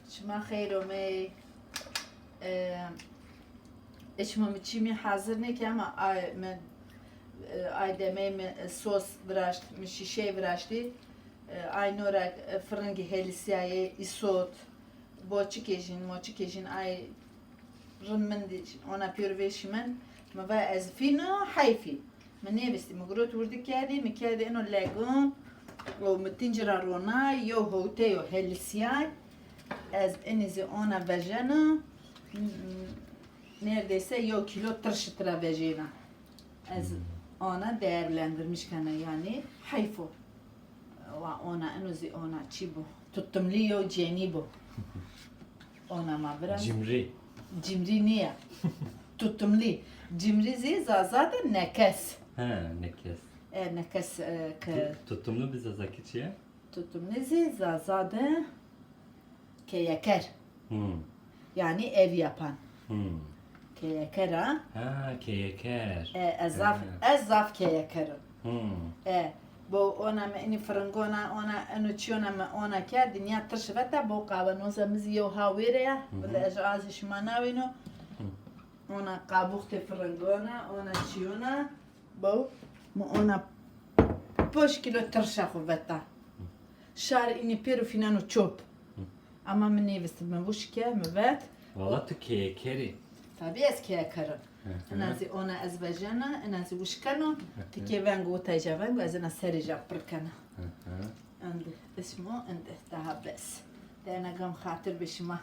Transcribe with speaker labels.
Speaker 1: شما خیر و می اشما چیمی حاضر نه که اما من آیدمه سس براشت شیشه براشتی آی نورک فرنگی هلیسیای ایسوت با چیکشین ما چیکشین آی رمندیش انا پیرویشی من ما با از فینا حیفی من نویستی مگروت وردی کردی میکردی اینو لگون و متینجرا رونای یا هوته یا هلیسیای از اینیزی آنا وجنا neredeyse yok kilo tırşıtıra vejena. Az ona değerlendirmiş kana yani hayfo. Ve ona enuzi ona çibo. Tuttumliyo ceni bu. Ona ma biraz.
Speaker 2: Cimri.
Speaker 1: Cimri niye? Tuttumli. Cimri zi zaten nekes.
Speaker 2: Ha, nekes.
Speaker 1: Nekes
Speaker 2: Tutumlu bize zakiçiye.
Speaker 1: tuttumli zi zaten keyeker.
Speaker 2: Hmm.
Speaker 1: Yani ev yapan.
Speaker 2: Hmm.
Speaker 1: Keyekera.
Speaker 2: Ha, keyeker.
Speaker 1: Ezaf keyekerim.
Speaker 2: Hmm.
Speaker 1: Bu ona meni frangona ona enuçiyona ma ona ke dünya tırşıveta bu kavanozamız yo havire ya. Valla ecaz şmanavino. Ona kabukte frangona ona çiyona. Bu ona poş kilo tırşakı veta. Şar ini peru finano çöp. Ama men nevestim ben bu şike evet.
Speaker 2: Valla tu keyekeri.
Speaker 1: Tabii eski yakarım. Nazi ona ezbejana, nazi wishkano, tiki vengo tayja vengo, azena serija prkana. Andi ismo, andi daha bes. Dana gam khatir bishma.